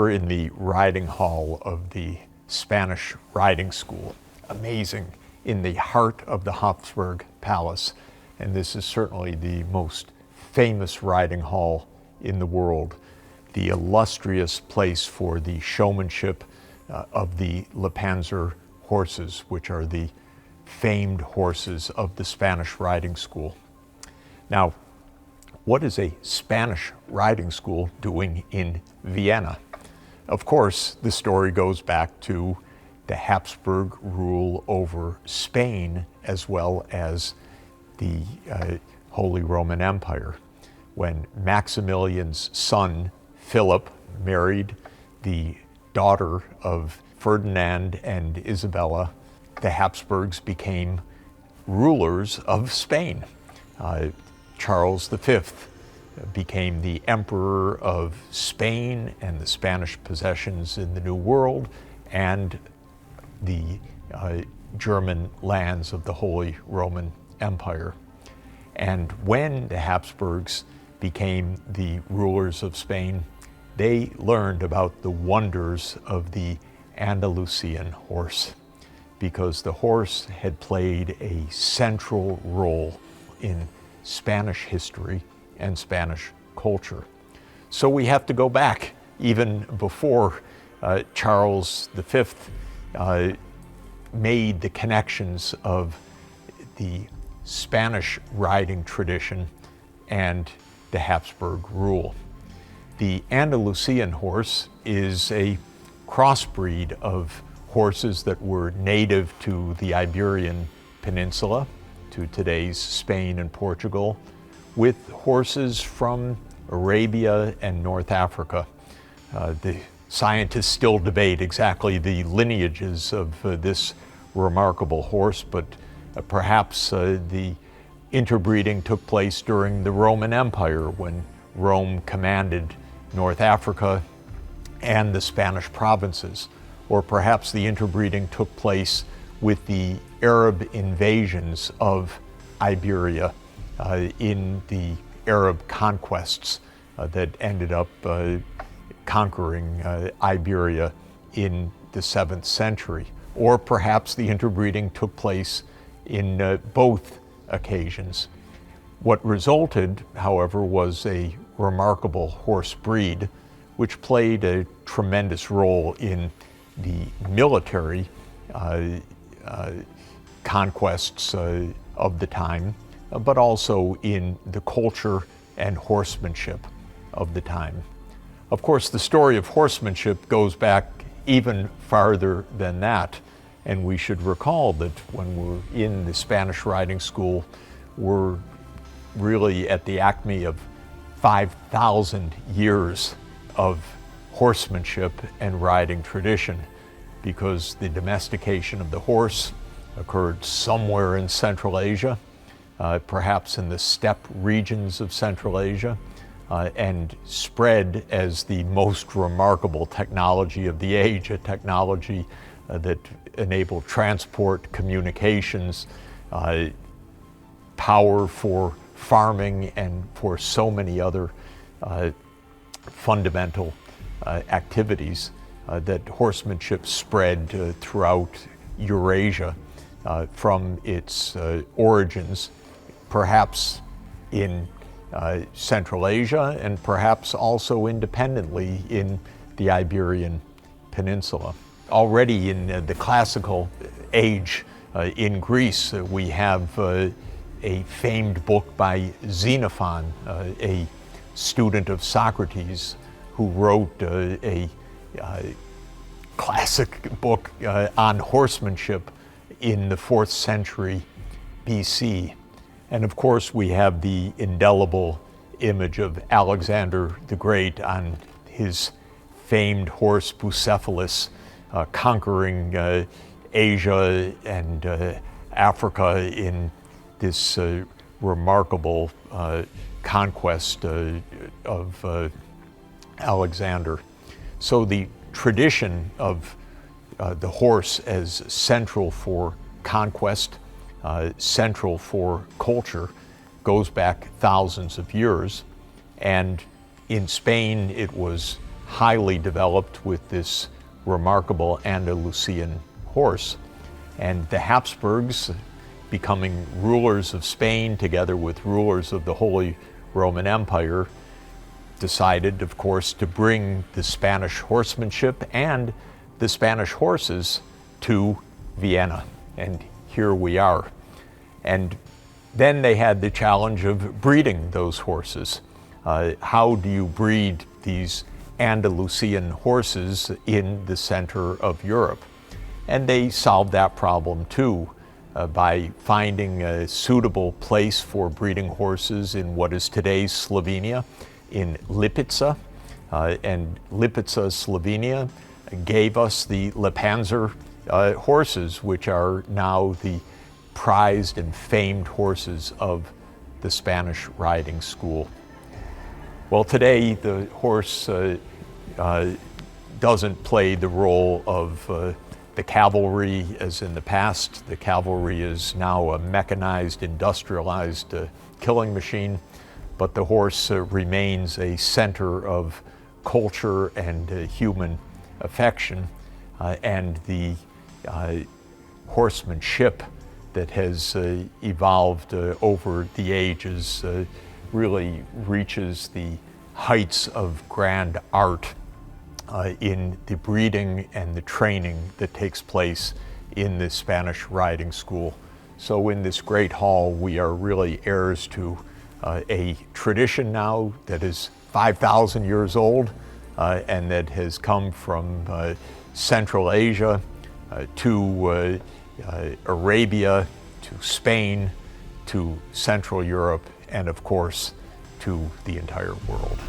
We're in the riding hall of the Spanish riding school. Amazing, in the heart of the Habsburg Palace. And this is certainly the most famous riding hall in the world. The illustrious place for the showmanship of the Le Panzer horses, which are the famed horses of the Spanish riding school. Now, what is a Spanish riding school doing in Vienna? Of course, the story goes back to the Habsburg rule over Spain as well as the Holy Roman Empire. When Maximilian's son, Philip, married the daughter of Ferdinand and Isabella, the Habsburgs became rulers of Spain. Charles V became the Emperor of Spain and the Spanish possessions in the New World and the German lands of the Holy Roman Empire. And when the Habsburgs became the rulers of Spain, they learned about the wonders of the Andalusian horse, because the horse had played a central role in Spanish history and Spanish culture. So we have to go back even before Charles V made the connections of the Spanish riding tradition and the Habsburg rule. The Andalusian horse is a crossbreed of horses that were native to the Iberian Peninsula, to today's Spain and Portugal, with horses from Arabia and North Africa. The scientists still debate exactly the lineages of this remarkable horse, but perhaps the interbreeding took place during the Roman Empire when Rome commanded North Africa and the Spanish provinces. Or perhaps the interbreeding took place with the Arab invasions of Iberia in the Arab conquests that ended up conquering Iberia in the 7th century. Or perhaps the interbreeding took place in both occasions. What resulted, however, was a remarkable horse breed, which played a tremendous role in the military conquests of the time, but also in the culture and horsemanship of the time. Of course, the story of horsemanship goes back even farther than that, and we should recall that when we're in the Spanish riding school, we're really at the acme of 5,000 years of horsemanship and riding tradition, because the domestication of the horse occurred somewhere in Central Asia, perhaps in the steppe regions of Central Asia, and spread as the most remarkable technology of the age, a technology that enabled transport, communications, power for farming, and for so many other fundamental activities that horsemanship spread throughout Eurasia from its origins, perhaps in Central Asia and perhaps also independently in the Iberian Peninsula. Already in the classical age in Greece, we have a famed book by Xenophon, a student of Socrates, who wrote a classic book on horsemanship in the 4th century BC. And of course, we have the indelible image of Alexander the Great on his famed horse Bucephalus, conquering Asia and Africa in this remarkable conquest of Alexander. So the tradition of the horse as central for conquest, central for culture, goes back thousands of years. And in Spain, it was highly developed with this remarkable Andalusian horse. And the Habsburgs, becoming rulers of Spain together with rulers of the Holy Roman Empire, decided, of course, to bring the Spanish horsemanship and the Spanish horses to Vienna. And here we are. And then they had the challenge of breeding those horses. How do you breed these Andalusian horses in the center of Europe? And they solved that problem too by finding a suitable place for breeding horses in what is today's Slovenia, in Lipica. And Lipica, Slovenia, gave us the Lipanzer horses, which are now the prized and famed horses of the Spanish riding school. Well, today the horse doesn't play the role of the cavalry as in the past. The cavalry is now a mechanized, industrialized killing machine, but the horse remains a center of culture and human affection, and the horsemanship that has evolved over the ages really reaches the heights of grand art in the breeding and the training that takes place in the Spanish riding school. So in this great hall, we are really heirs to a tradition now that is 5,000 years old and that has come from Central Asia to Arabia, to Spain, to Central Europe, and of course, to the entire world.